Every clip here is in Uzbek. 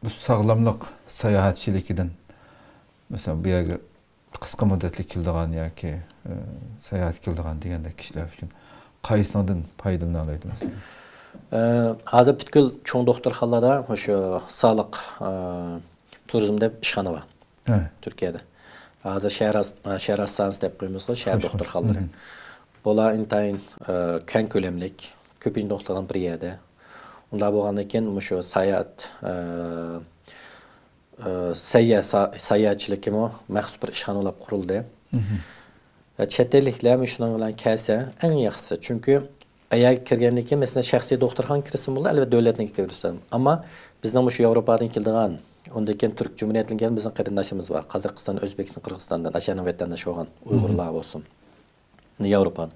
bu sağlamlık seyahatçilikinden mesela bir yerge kısa müddetli kildigan yoki seyahat kildigan degende kişiler üçün qaysidan faydalanaydı mesela? Hazır bütkül çoğun doktorxanalarda şu sağlık turizmde işxana var. Türkiye'de. Hazır şehir hastanesi dep koyumuzda şehir doktorxanaları. Bola intayın kən kölemlik, köpüncü doktordan bir yerde. Onda bolğandan keyin şu sayyatçılık kimi məxsus bir işxana olub quruldu. Chet ellikler şunun bilan kelsə ən yaxşısı. Çünki eğer kirgendan keyin mesela şahsiy doktorxana kirsin bo'ldi, albatta davlatniki kirsin. Amma bizning şu Avropadan keldigan, ondan keyin Türk Cumhuriyetidan kelgan bizning qarindoshimiz bor. Qozog'iston, O'zbekiston, Qirg'izistondan, ashaning vatandosh bo'lgan Uyg'urlar bo'lsin. Avropadan.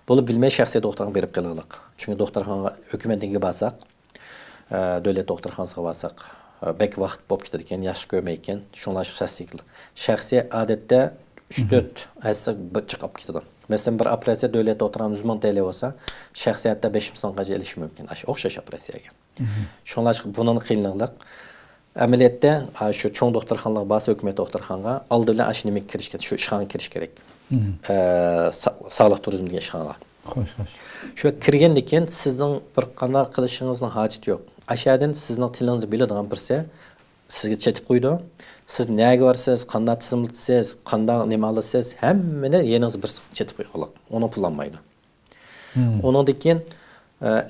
Bunu bilmey şahsiy doktorxona berib qilalik. Çünki doktorxanaga hukumatniki barsaq, davlat doktorxonasiga barsaq, bek vaqt bo'lib ketadi ekan, yaxshi ko'rmay ekan, shunlar shaxsiy odatda 3-4 hassa chiqib ketadi. Mesela bir operatsiya davlat doktorxonasi 100 ming TL bo'lsa, shaxsiyatda 5 ming so'mgacha elish mumkin. O'xshash operatsiyaga. Shunlar buning qiyinligi amaliyotda shu cho'ng doktorxonalar borsa, hukumat doktorxonaga oldi bilan shu nima kirish kerak, shu ishxonaga kirish kerak. Sağlık turizmiga ishxonaga. Xo'sh. Shu kirgandan keyin sizning bir qanday qilishingizning hojati yo'q. Aşağıdan sizning tilingizni biladigan birisi sizga chetib qo'ydi. Siz nega varsiz, qanday tizimlisiz, qanday nima olasiz, hammani yeningiz bir chetib qo'yib, onu pullanmaydi. Ondan keyin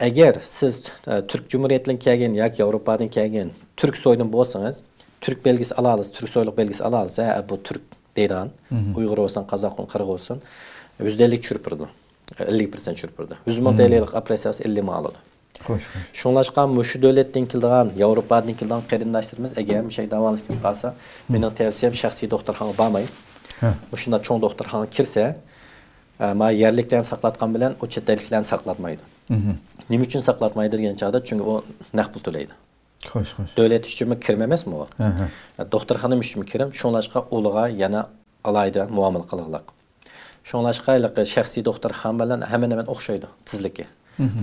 agar siz Türk Cumhuriyetidan kelgan yoki Avropadan kelgan Türk soydan bo'lsangiz, Türk belgisi ala olasiz, Türk soylik belgisi ala olasiz, bu Türk deydigan, Uyg'ur bo'lsin, Qozoq bo'lsin, Qirg'iz bo'lsin, %50 tushirdi. 50% tushirdi. 100 ming TL'lik operatsiyasi 50 ming oladi. Şunlaşqan şu devletdən kildigan, Avropadan kildigan qarindoshlarimiz agar bir şey davolanib qolsa, mening tavsiyam shaxsiy doktorxonaga bormay. Shunda cho'ng doktorxonaga kirsa, ma yerliklarni saqlatgan bilan o chet elliklarni saqlatmaydi. Nima uchun saqlatmaydi degan chog'da, chunki o naqd pul to'laydi. Xo'sh. Davlat uchunmi kirma emasmi u? Doktorxona uchunmi kirim, shunlashqa o'liga yana alayda muomala qilinglar. Shunlashqa shaxsiy doktorxona bilan hemen o'xshaydi tizligi.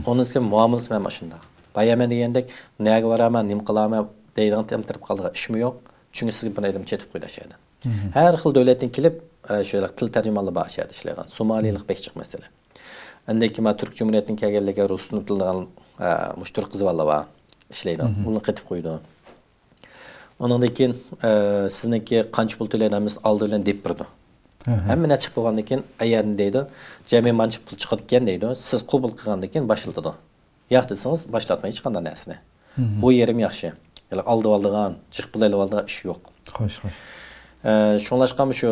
Onun için muamelesi ben başında. Bayamen diyendek neye varaman, nim kılaman deyden temtirip kaldığı işim yok. Çünkü siz bunu edim çetip koydu aşağıdan. Her xil devletin kilip şöyle til tercümalı bağ aşağıda işleyen. Somalilik pek çık mesela. Endeki ma Türk Cumhuriyeti'nin kegerlege Rus'un tılından müştürk kızı valla bağ işleyen. Onu ketip koydu. Onundaki sizinki kanç pul tüleynemiz aldığıyla deyip durdu. Hemen açık bolgandan keyin ayarın deydi. Cemi mançı pul çıkıp eken deydi. Siz qabul qilgandan keyin başlatıdı. Yo'q desangiz başlatmay hech qanday narsani. Bu yerim yaxshi. Ya'ni oldigan, chiq pul olib oldigan ish yo'q. Xo'sh. Shunlashqan shu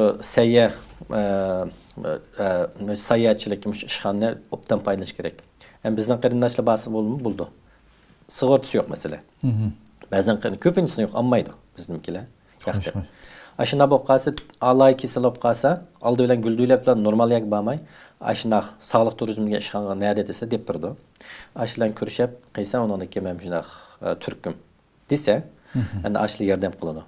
sayyatchilik ishxonani obdan foydalanish kerak. Ham bizning qarindoshlar basi bo'ldi. Sigortasi yo'q mesela. Ba'zan ko'pinchisi yo'q, olmaydi biznikilar. Yaxshi. Aşında bu qalsa alay kesilib qalsa, aldı bilan güldüylep bilan normal yak barmay, aşında sağlık turizmiga ishxonaga nada desa deb turdi. Aşılan ko'rishib, qiysa ondan keyin men shunda turkum desa, endi aşlı yordam qiladi.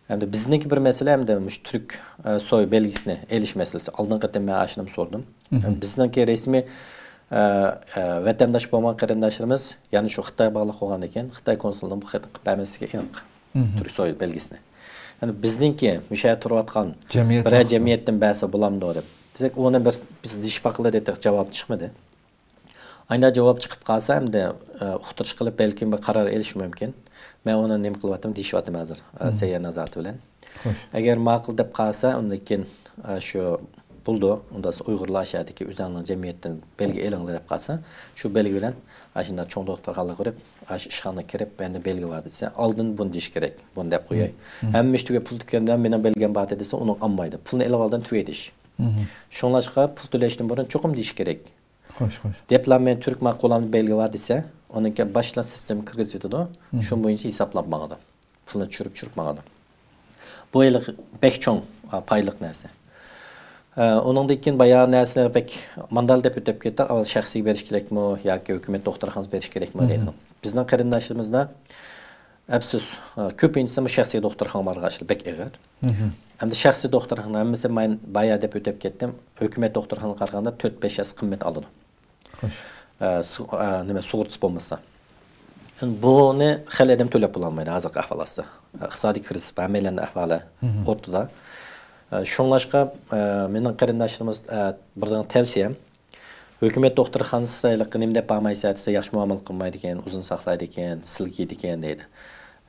Endi bizniki bir mesele hamda mush Türk soy belgisini elish meselesi. Oldin qatam men aşınım sordum. Bizniki resmi vatandaş bo'lgan qarindoshlarimiz, ya'ni shu Xitoy bog'liq bo'lgan ekan, Xitoy konsulligining bu xato qilib bermasiga aniq. Türk soy belgisini. Yani bizdinki müşahede turayotgan bir cemiyetten bahsi bulamdı deb. Desek ona biz diş bakılı dedik, cevap çıkmadı. Aynı cevap çıkıp kalsa hem de uqtirish qilib belki bir karar elish mümkün. Ben ona nima qilyaptim, deyishyaptim hozir Sayya nazorati bilan. Agar ma'qul deb qalsa, undan keyin shu buldu, unda Uyg'urlar shahridagi o'zlarining jamiyatdan belgi e'lon qilib qalsa, shu belgi bilan ashunda cho'ng doktorxonaga kirib, ash ishxonaga kirib, menda belgi bor desa, oldin buni deyish kerak, buni deb qo'yay. Hamma ishtiga pul tutgandan meni belgim bor desa, uni olmaydi. Pulni elib oldan tugatish. Shunlashqa pul to'lashdan burun cho'qim deyish kerak. Xo'sh. Deplan men Türk ma'qulamni belgi bor desa, onunki başlash sistemi kirgizib yetadi. Shu bo'yicha hisoblab maqadi. Pulni tushirib maqadi. Bu yillik bek cho'ng payliq narsa. Onundan keyin bayağı narsalar pek mandal deb o'tib ketdi. Avval shaxsiy berish kerakmi yoki hukumat doktorxonasi berish kerakmi deydi. Bizning qarindoshlarimizda afsus ko'pinchisi shaxsiy doktorxonalarga ishlar bek ig'ir. Endi shaxsiy doktorxona hammasi men bayağı deb o'tib ketdim. Hukumat doktorxonaga qaraganda 4-5 yas qimmat oladi. Xo'sh. Nima sug'urtasi bo'lmasa. Buni xil adam to'lab bo'lolmaydi hozirgi ahvol ostida. Iqtisodiy kriz, hammalarning ahvoli o'rtada. Shunlashqa mening qarindoshlarimiz birdan tavsiyam hukumat doktorxonasi nima deb bo'lmaysa, desa yaxshi muomala qilmaydi ekan, uzun saqlaydi ekan, silkiydi ekan deydi.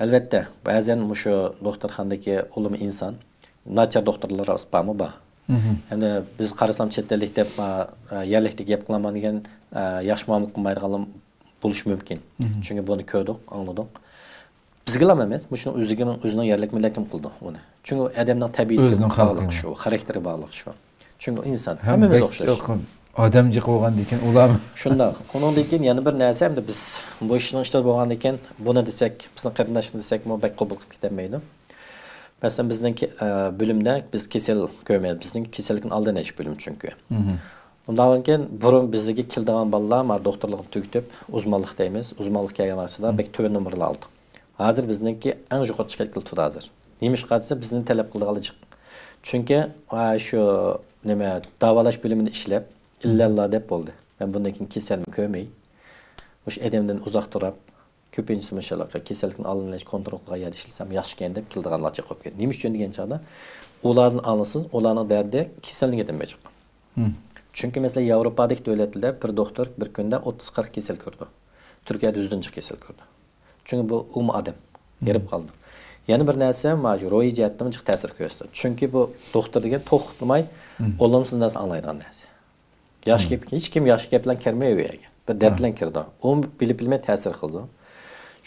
Albatta, ba'zan shu doktorxonadagi o'lim inson nachar doktorlar bormi bor. Endi biz qarasam chet ellik deb yerlikda gap qilaman degan yaxshi muomala qilmaydigan bo'lishi mumkin. Chunki buni ko'rdik, angladik. Bizga emas, shuni o'zining yerlik millatim qildi uni. Chunki odamning tabiiy bog'liq shu, xarakteri bog'liq shu. Chunki inson hammamiz o'xshash. Odamji qilgan ekan ularmi? Shunday. Undan keyin yana bir narsa hamda biz bu ishning ishida bo'lgan ekan, buni desak, bizning qarindoshlar desak, bu bak qabul qilib ketmaydi. Masalan, bizning bo'limda biz kasal ko'rmaymiz. Bizning kasallikni oldinish bo'lim chunki. Undan keyin burun bizga keldigan bolalar ma doktorlikni tugitib, uzmanlik deymiz. Uzmanlik kelganlar bek to'rt nomerli oldik. Hozir bizningki eng yuqori chiqib turdi hozir. Nima qilsa bizni talab qildigan jiq. Chunki shu nima davolash bo'limida ishlab illalloh deb bo'ldi. Men bundan keyin kasalni ko'rmay, o'sha odamdan uzoq turib, ko'pincha mashallah kasallikni oldinlash kontrol qilgan ishlasam yaxshi ekan deb keldiganlar chiqib ketdi. Nima uchun degan chog'da ularni anlasiz, ularning dardi kasallikka demeyecek. Chunki mesela Yevropadagi davlatlarda bir doktor bir kunda 30-40 kasal ko'rdi. Turkiyada 100 kasal ko'rdi. Chunki bu adam yerib qoldi. Yana bir narsa majbur ro'yi jihatdan jiq ta'sir ko'rsatdi. Chunki bu doktor degan to'xtamay olamsiz narsa anglaydigan narsa. Yaxshi gap, hech kim yaxshi gap bilan kirmaydi u yerga. Bir dard bilan kirdi. U bilib-bilmay ta'sir qildi.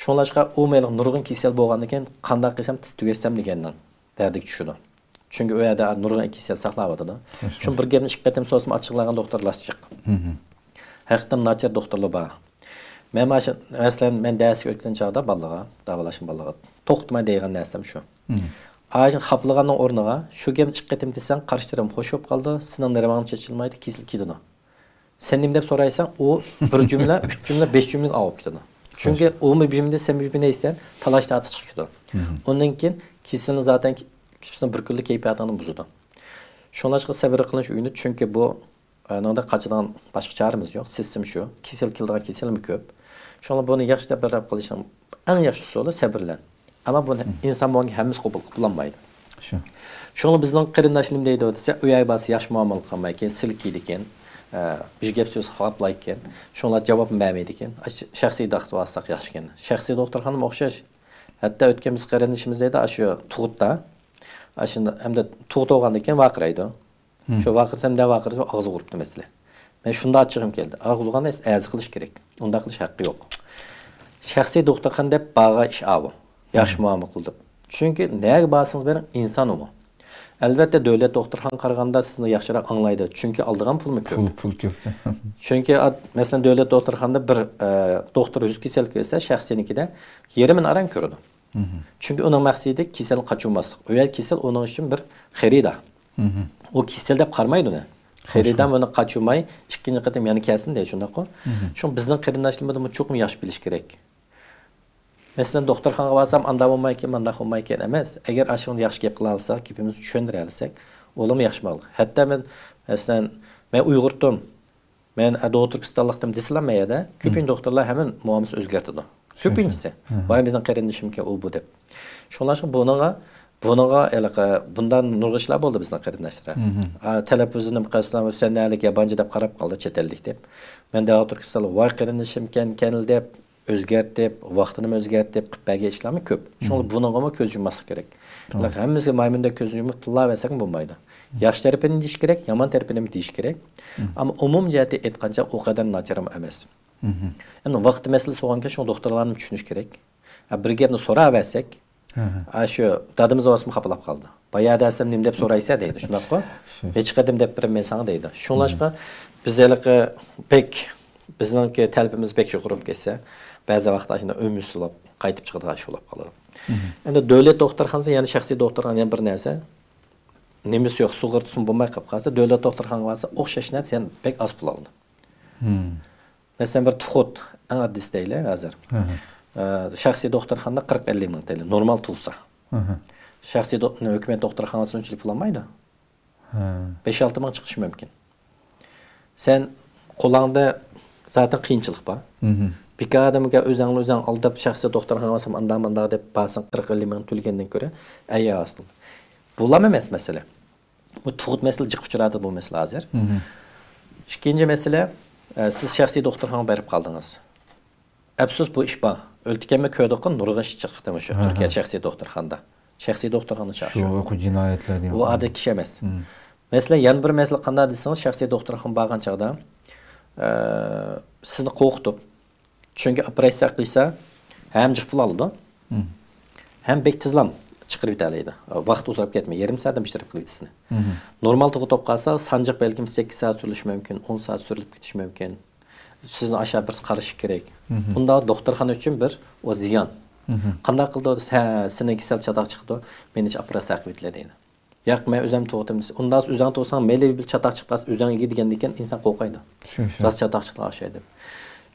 Shunlashqa u meni nurg'un kasal bo'lgandan keyin qanday qilsam tiz tugatsam degandan dardik tushdi. Chunki u yerda nurg'un kasal saqlayotdi. Shu bir gapni ikki qatam so'zim ochiqlagan doktorlar chiq. Haqiqatan nachar doktorlar bor. Men ders o'tgan chog'da bolaga, davolashim bolaga to'xtamay degan narsam shu. Ajin xaplaganning o'rniga shu gapni ikki qatam desang qarshitarim xo'sh bo'lib qoldi, sening nirvang chechilmaydi, kesil ketdi. Sen nima deb so'raysan, u bir jumla, 3 jumla, 5 jumla olib ketadi. Chunki u mujimda sen mujimda esen talash tartib chiqdi. Ondan keyin kesilni zaten kishinin bir kunlik kayfiyatini buzadi. Shunlashqa sabr qilish uyini chunki bu nanda qachidan boshqa choramiz yo'q. Sistem shu. Kesel kildigan keselmi ko'p. Shunla buni yaxshi deb barab qilishning eng yaxshi usuli sabrlan. Ammo buni inson bo'lgan hammasi qabul qilolmaydi. Shu. Shuni bizning qarindoshlim deydi desa, uyay basi yaxshi muomala qilmay ekan, silkiydi ekan. Bir gap so'z xatlay ekan. Shunlar javob bermaydi ekan. Shaxsiy doktor olsak yaxshi ekan. Shaxsiy doktorxona o'xshash. Hatto o'tgan biz qarindishimiz edi, shu tug'utda Aslında hem de tuğut olgandan keyin vaqiraydi. Şu vaqirsam da vaqirsam og'iz uribdi mesela. Men shunda achchig'im keldi. Og'iz urganda az qilish kerak. Unda qilish haqqi yo'q. Shaxsiy doktorxona deb baga ish avu. Yaxshi muomala qildi. Chunki nega basingiz bering inson u. Albatta davlat doktorxona qaraganda sizni yaxshiroq anglaydi. Chunki oldigan pulmi ko'p. Pul ko'p. Chunki masalan davlat doktorxonada bir doktor 100 kasal ko'rsa, shaxsiynikida 20 aran ko'radi. Çünkü onun maksidi kesel kaçınmaslık. Öyle kesel onun için bir xerida. O kesel de qarmaydı ne? Xeridan bunu kaçınmay, ikinci katım yani kelsin diye şunda ko. Çünkü bizden qarindoshligimizda bu çok mu yaxshi bilish kerak. Mesela doktorxonaga borsam anda bo'lmayken, manda bo'lmayken emas. Agar ashuni yaxshi gap qila olsak, gapimizni tushundira olsak, o'lim yaxshi bo'ladi. Hatto men Uyg'urdim. Men doktorlikdan desalammayda, ko'pin doktorlar hamon muomalasi o'zgartirdi. Ko'pinchisi. Vay bizning qarindishimga u bu deb. Shunlashqa bunaga bundan nurg'un ishlar bo'ldi bizning qarindoshlar. Talaffuzini qilsam sanalik yabanchi deb qarab qoldi, chet ellik deb. Men doktorlik voy qarindishimkan kanil deb o'zgartib, vaqtini o'zgartib qilib bergan ishlarmi ko'p. Shunga bunaga ko'z yummaslik kerak. Hammamizga maymunda ko'z yumib tillaversak bo'lmaydi. Yaxshi tarafini deyish kerak, yomon tarafini deyish kerak. Ammo umum jihati aytgancha u qadar nacharam emas. Yani vaqt meselesi olganken şu doktorlarni tushunish kerak. Bir gapni so'raversak, shu dadimiz ovasmi xapalab qoldi. Bayada asam nim deb so'raysa deydi, shundaqmi? Hech qadim deb beraman sana deydi. Shunlashqa bizlarga pek bizningki talabimiz pek yuqurib ketsa, ba'zi vaqtda shunda umidlab qaytib chiqadigan ish bo'lib qoladi. Endi davlat doktorxonasi, ya'ni shaxsiy doktorxona yana bir narsa. Nemisi yo'q, sug'urtasi bo'lmay qolib qolsa, davlat doktorxonasi bo'lsa o'xshash narsa yana pek az pul oladi. Mesela bir tuğut en adlis değil hazır. Şahsi doktorxonada 40-50 ming TL normal tug'sa. Şahsi hükümet doktorxonasi unchalik pullanmaydi. 5-6 ming chiqishi mumkin. Sen qo'lingda zaten qiyinchilik bor. Bir adamga özüň aldap şahsy doktorxana alsam anda dep basyň 40-50 ming төлgенден көрө, әйе aslında. Bulam emas mesele. Bu tuğut mesele jyk uçurady bu mesele hazır. İkinci mesele, siz şahsy doktorxana berip kaldınız. Əfsus bu iş ba. Öltükeme köydükün nurga iş çıktı şu Türkiye şahsy doktorxanda. Şahsy doktorxana çağırıyor. Şu oku cinayetler diye. Bu adı kişi emas. Mesela yan bir mesele qanda deseňiz şahsy doktorxana bargan çağda sizni qo'rqitib. Çünkü operatsiya qilsa hem jyk pul aldı. Hem bek tizlam chiqirib yetalaydi. Vaqt uzarıp ketmey, yarım saatdan bitirip qilib Normal tuğut top qalsa sanjaq belki 8 saat sürülüş mümkün, 10 saat sürülüp ketiş mümkün. Sizni aşağı bir qarış kerak. Bunda doktorxana üçün bir o ziyan. Qanday qildi? Ha, seni kesel çataq çıktı. Men hiç operatsiya qilib yetlaydi. Yo'q, men özüm tuğutum. Undan özüň tuğsan meyli bir çataq çıkpas, özüňe degenden insan qo'rqaydi. Ras çataq çıqlar aşağı deb.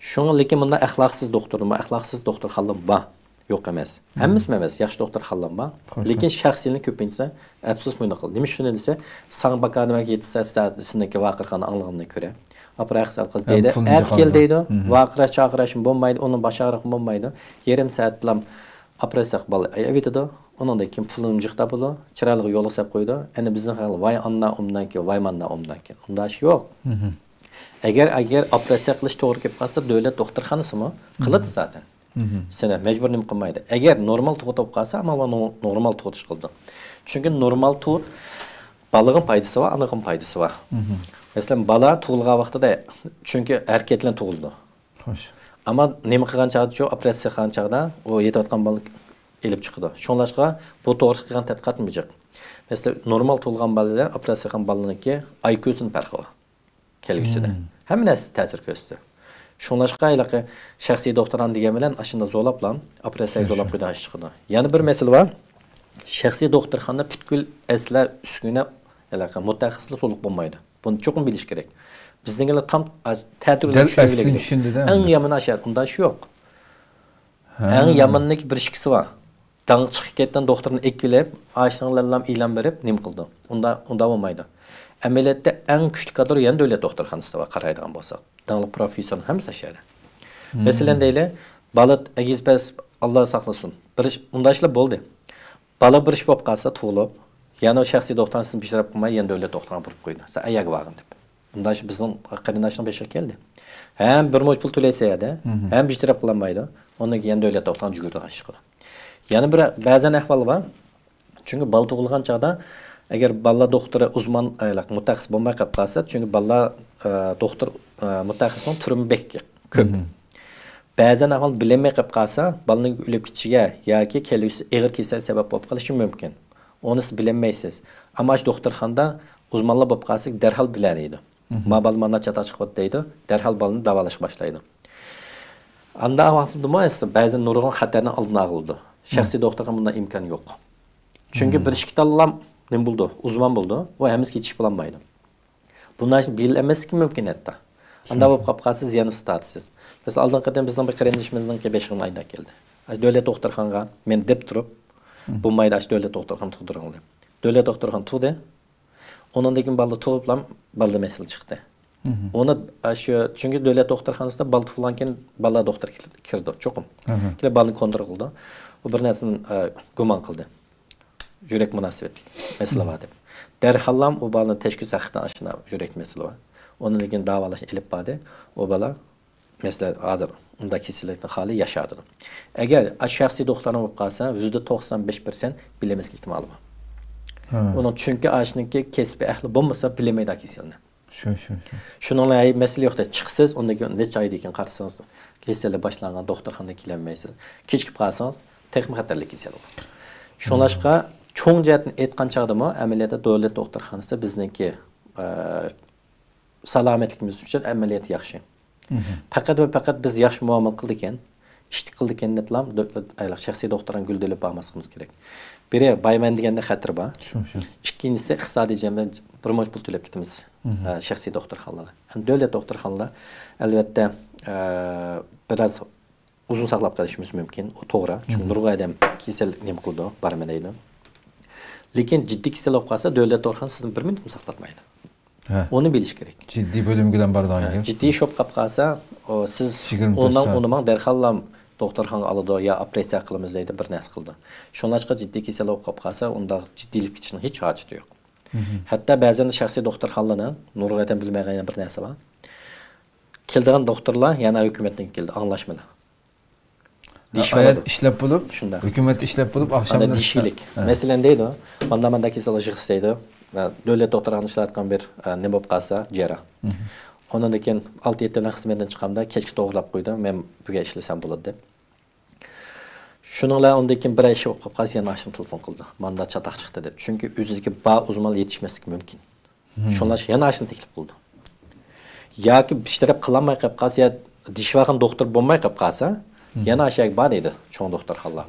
Şoňa lekin bunda ahlaqsız doktorlar, ahlaqsız doktorxanalar bar. Yo'q emas. Hemmis emas, yaxshi doktorxanalar bar. Lekin şahsiylik köpinçe afsus muyna qildi. Nima şunu dese, saň bakanimaga yetsa saatindeki vaqirxana anlagyna görə. Operatsiya qız deydi. Kel deydi. Vaqira çağırışım bolmaydı, onun baş ağrığı bolmaydı. Yarım saatlam operatsiya qıbalı evitidi. Onun da kim pulunu jıqta bulu, çiralygy yola sap koydu. Eni bizning hal vay anna umdan ki, vay manna umdan ki. Unda iş yo'q. Eğer operatsiya qilish to'g'ri kelib qolsa, davlat doktorxonasimi qiladi zaten. Seni mecbur nim qilmaydi. Eğer normal tuğut olib qolsa, ama normal tuğut iş qildi. Çünkü normal tuğut balığın paydası var, anığın paydası var. Mesela bala tuğulğan vaqtida çünkü erkeklen tuğuldu. Hoş. Ama nima qilgan chaqda shu operatsiya qilgan chaqda o yetayotgan balık elib chiqdi. Şonlashqa bu to'g'ri qilgan tadqiqot bo'lmaydi. Mesela normal tuğulğan bala bilan operatsiya qilgan balaniki IQ-sinin farqi bor. Kelgüsüde. Hem narsa ta'sir ko'rsatdi. Şonlashqa ilaqi şahsiy doktoran degan bilan ashunda zo'lablan operatsiya zo'lab qo'ydi chiqdi. Yana bir masala bor. Şahsiy doktorxona butkul asla üstüne ilaqi mutaxassislik to'liq bo'lmaydi. Bunu çok biliş gerek. Bizdenkiler tam tədbirli düşünüyorlar. En yaman aşağı, bunda iş yok. En yamanlık bir işkisi var. Dağ çıkıp ketten doktorunu ekilip, aşağılarla ilan verip, nim kıldı. Onda olmaydı. Ameliyatda en küçük kadar yani devlet doktorxanası var, qaraydigan bolsak. Dağlı profesör hemsi aşağıda. Mesela deyle, balıt, egizbez, Allah saklasın. Bunda işler boldu. Bala bir iş bop qalsa, tuğulup, yani o şahsi doktorun sizin pişirip koymayı yani devlet doktoruna vurup koydu. Sen ayak varın dep. Bunda bizden qarindaşdan beşik geldi. Hem bir moç pul төлесе ya hem pişirip kılanmaydı. Ondan yani devlet doktoruna jügürdü aşıqıda. Yani bir bazen ahval var. Çünkü bal tuğulgan çağda eğer balla doktora uzman aylak mutaxis bolmay qap qalsa, çünkü balla doktor mutaxisinin türü bek köp. Bazen ahval bilemey qap qalsa, balının ölüp gitişiga yoki kelgüsü ağır kesel sebep bolup qalishi mümkün. Onu siz bilemeysiz. Ama doktorxanda uzmanlar bolup qalsak derhal bileriydi. Ma bal mana çata çıkıp deydi, derhal balını davalaş başlaydı. Anda ahvaldı mı aslında bazen nurgun xatarını aldığını ağıldı. Şahsi doktorxana bunda imkan yok. Çünkü bir işkit alılam ne buldu? Uzman buldu. O hemiz geçiş bulanmaydı. Bunlar bilemez ki mümkün hatta. Anda bolup qap qalsa ziyanı statsız. Mesela aldığın kadar bizden bir kardeşimizden ki 5 yıl ayda geldi. Devlet doktorxanaga men dep turup bu maydaş devlet doktorxana tuğdurğandı. Devlet doktorxana tuğdu. Ondan keyin balda tuğuplam balda mesele çıktı. Onu aşı çünkü devlet doktorxanasında bal tuğulanken balla doktor kirdi çokum. Kile balını kontrol kıldı. O bir narsani guman kıldı. Yürek münasebetlik mesele var dep. Derhallam o balını teşkil saqdan aşına yürek mesele var. Onun keyin davalaş elip badi. O bala mesela hazır unda kesinlikle hali yaşadı. Eğer şahsi doktorun olup qalsa %95% bilemezlik ihtimali var. Onun çünkü aşınınki kesbi ahli bolmasa bilemeydi kesinlikle. Şununla mesele yok da çıksız ondaki neçe ayda ekan qarsanız keselle başlangan doktorxonada kelenmeysiz. Kechikib qalsanız texnik xatarlik kesel olur. Şonlaşqa çoğun jihatni aytgan chaqdami amaliyotda davlat doktorxonasi bizniki salomatligimiz uchun amaliyot yaxshi. Faqat biz yaxshi muomala qildik ekan, ish qildik ekan deb ham shaxsiy doktordan guldelib bormasligimiz kerak. Biri bayman deganda xatir bor. Ikkinchisi iqtisodiy jamiyat bir mo'j pul to'lab ketamiz shaxsiy doktorxonalar. Davlat doktorxonalar albatta biraz uzun saqlab qolishimiz mumkin. O to'g'ri. Chunki nurg'a odam kasal nima qildi, barma deydi. Lekin jiddiy kasal bo'lib qolsa davlat doktorxonasi sizni 1 minut saqlatmaydi. Onu bilish kerak. Ciddi bölüm bilan bardan gel. Ciddi şop qilib qolsa, siz ondan mang derhal doktorxonaga oladi yo operatsiya qilamiz deydi, bir narsa qildi. Shunlashqa jiddiy kasal bo'lib qolsa, unda jiddiylik ketishning hech hojati yo'q. Hatto ba'zan shaxsiy doktorxonalarning nurg'aydan bilmagan bir narsa bor. Keldigan doktorlar yana hukumatdan keldi, anglashmalar. Ayet işlep bulup, hükümet işlep bulup akşamları dişilik. Mesela deydi, manda kasal isteydi. Devlet doktorxonada ishlayotgan bir nima bo'lib qolsa, jara. Ondan keyin 6-7 yildan xizmatdan chiqamda, kechki to'g'rilab qo'ydi, men buga ishlasam bo'ladi deb. Shuninglar ondan keyin bir ish bo'lib qolsa, yana ashni telefon qildi. Manda chataq chiqdi deb. Chunki o'zidagi ba uzmanlar yetishmasligi mumkin. Shunlar yana ashni taklif qildi. Yoki ishtirab qilolmay qolib qolsa, yo dishvaxon doktor bo'lmay qolib qolsa, yana aşağı bor edi, cho'ng doktorxonalar.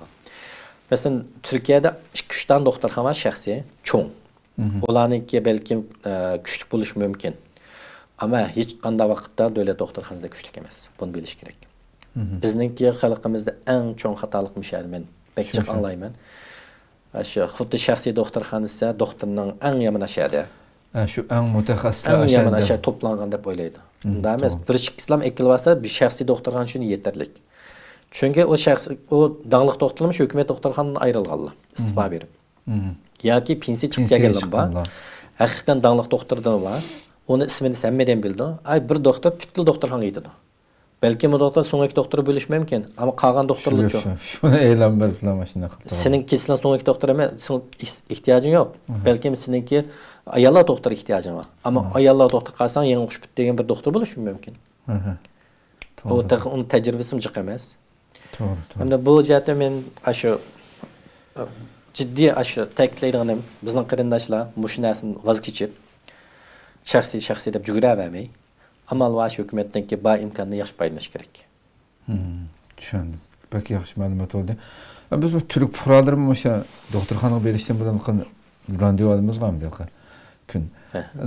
Masalan, Turkiyada 2-3 dan doktorxona shaxsiy, cho'ng. Ularniki balkim kuchli bo'lishi mumkin. Ammo hech qanday vaqtda davlat doktorxonasida kuchli emas. Buni bilish kerak. Bizningki xalqimizda eng cho'ng xatolik mishal men bekchiq anglayman. Shu xuddi shaxsiy doktorxonasi doktorning eng yomon ashadi. Shu eng mutaxassislar ashadi. Eng yomon ashadi to'plangan deb o'ylaydi. Unda emas, bir islom ekilsa, bir shaxsiy doktorxona shuni yetarli. Çünkü o şahs, o dağlık doktorlamış hükümet doktorxonadan ayrılganlar, istifa berip. Yoki pensiya chiqib kelganlar bor. Haqiqatan dağlık doktordan var. Onu ismini semmeden bildi. Ay bir doktor bitti doktorxonaga yetdi. Belki bu doktor so'nggi doktor bo'lishi mumkin, ammo qolgan doktorlar yo'q. Shuni e'lon berdilar mashina qildi. Sening kesilan so'nggi doktor emas, ehtiyojing yo'q. Belki seninki ayollar doktor ehtiyojing var. Ammo ayollar doktor qolsang, yangi o'qish bitdi degan bir doktor bo'lishi mumkin. O onun tecrübesi jiq emas. Doğru. Hem de bu jihatda men aşı ciddi aşı ta'kidlaydiganim bizning qarindoshlar mush narsani voz kechib shaxsiy deb juguravermay amal va shu hukumatniki bor imkonini yaxshi foydalanish kerak. Tushundim. Pek yaxshi ma'lumot oldu. Biz bu Türk fuqarolarimiz o'sha doktorxonaga berishdan burun randevu olmizganmi deydi. Kun.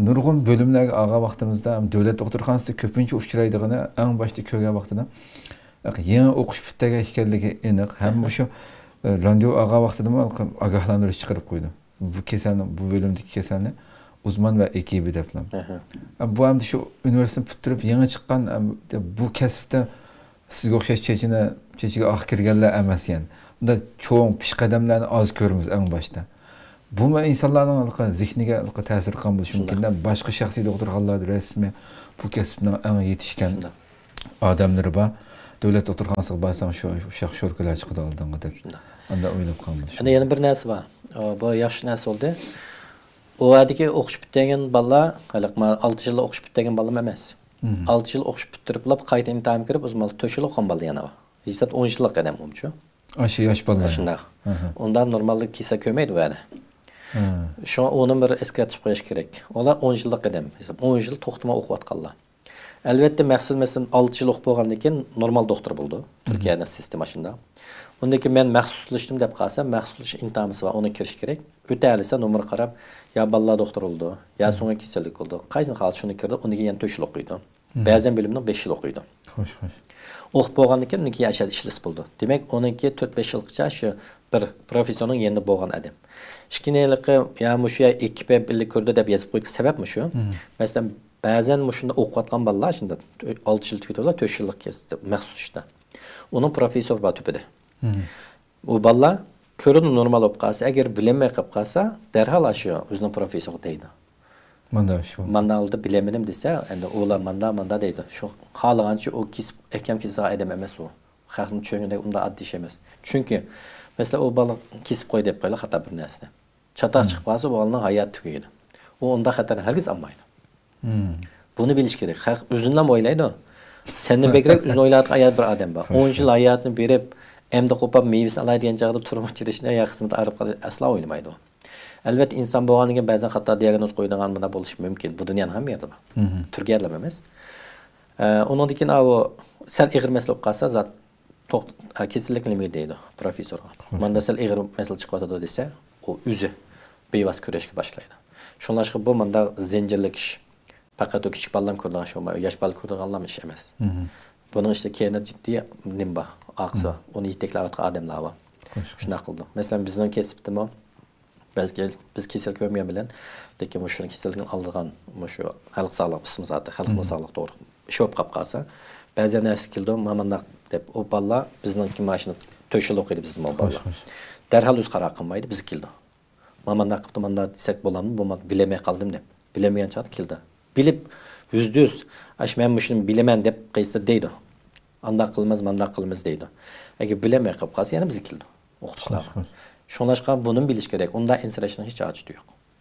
Nurg'un bölümlerge ağa vaqtimizda davlat doktorxonasida ko'pincha uchraydigani eng boshda ko'rgan vaqtida yangi o'qish bitgan ekanligi aniq. Ham shu randevu ağa vaqtida ogohlantirish chiqarib qo'ydi. Bu kasalni, bu bölümdagi kasalni uzman va ekibi deblar. Bu ham shu universitetni bitirib yangi chiqqan bu kasbda sizga o'xshash chechiga oq kirganlar emas yani. Unda cho'ng peshqadamlarni oz ko'ramiz eng boshda. Bu insanların zihniga ta'sir qilgan bo'lishi mumkin. Boshqa shaxsiy doktorxonalarda rasmiy bu kasbning eng yetishgan odamlari bor. Davlat doktorxonasiga borsam shu sho'rkalar chiqadi oldinga deb. Unda o'ylab qoldim. Ana yana bir narsa bor. Bu yaxshi narsa bo'ldi. O adiki o'qish bitgan bolalar, hali 6 yil o'qish bitgan bolalar emas. 6 yil o'qish bitirib, qayta imtihon kirib, o'zmal 4 yil o'qigan bola yana bor. Hesab 10 yillik adam bo'lmoqchi. Aşı yosh bolalar. Shunday. Undan normallik kesa ko'maydi bu ana. Şu onun bir eskartib qo'yish kerak. Ular 10 yillik adam. 10 yil to'xtamay o'qiyotganlar. Albatta mahsul mesela 6 yil o'qib bo'lgandan keyin normal doktor bo'ldi. Turkiyaning sistemashida. Undan keyin men maxsuslashdim deb qolsam, maxsuslash imtihonisi va uni kirish kerak. O'talisa nomer qarab, ya balla doktor oldu, ya so'nggi kasallik oldu. Qaysi xil shuni kirdi, undan keyin 4 yil o'qiydi. Ba'zan bilimni 5 yil o'qiydi. Xo'sh. O'qib bo'lgandan keyin uniki yashadi ishlis bo'ldi. Demak, uniki 4-5 yilgacha shu bir professorning yanında bo'lgan adam. Ishkineligi ya mushu ekip birga ko'rdi deb yozib qo'ydi. Sababmi shu? Masalan, ba'zan shunda o'qiyotgan bolalar shunda 6 yil tugatadilar, 4 yillik kesdi maxsus ishda. Uning professor bor tüpüde. U bolalar ko'rinib normal bo'lib qolsa, agar bilinmay qolib qolsa, darhol shu o'zining professor deydi. Manda oldu bilemedim desa, endi ular manda deydi. Shu xohlagancha u kesib ekam kesib adam emas u. Xalqning cho'ngida unda oddiy ish emas. Chunki mesela o balık kesip koy deb qo'ylar xato bir narsa. Çataq chiqib qolsa, bu bolaning hayoti tugaydi. U unda xatarni hargiz olmaydi. Bunu bilish kerak. Xalq o'zidan o'ylaydi. Sendan bekrak o'zini o'ylaydigan hayot bir odam bor. 10 yil hayotini berib, endi qo'pab mevasini oladigan chog'da turmush chirishni ya xizmat arib qolib asla o'ylamaydi. Albatta inson bo'lganiga ba'zan xato diagnoz qo'yadigan bunda bo'lishi mumkin. Bu dunyoning ham yerida bor. Turkiyada emas. Undan keyin o sal ig'ir masala bo'lib qolsa, zot kesinlik nima deydi professor. Manda sal ig'ir masala chiqadi desa, u o'zi bevas kurashga boshlaydi. Shunlashqa bu manda zincirlik ish. Faqat o kichik bolalar ko'radigan ish emas, yosh bolalar ko'radigan ish emas. Buning işte keyin jiddiy nimba aqsa, uni yetaklayotgan odamlar bor. Shunday qildi. Masalan, bizning kasbdami Belki biz kesel kömgen bilen, lekin şunu keselden aldırgan, şu halk sağlık ismi zaten, halkıma sağlık doğru. İş op kap kalsa, bazen nersi kildi, mamanda dep o balla bizning ki maşını töşül okuydu bizim o balla. Derhal öz qara qılmaydı, bizi kildi. Mamanda qıptı manda desek bolamı, bu bilemey kaldım dep. Bilemeyen çat kildi. Bilip %100 aş men şunu bilemen dep qıysa deydi. Anda qılmaz, manda qılmaz deydi. Eğer bilemey qıp qalsa yana bizi kildi. Oqtuşlar. Şonaşqa bunun biliş gerek. Onda ensirashning hiç acıtı yok.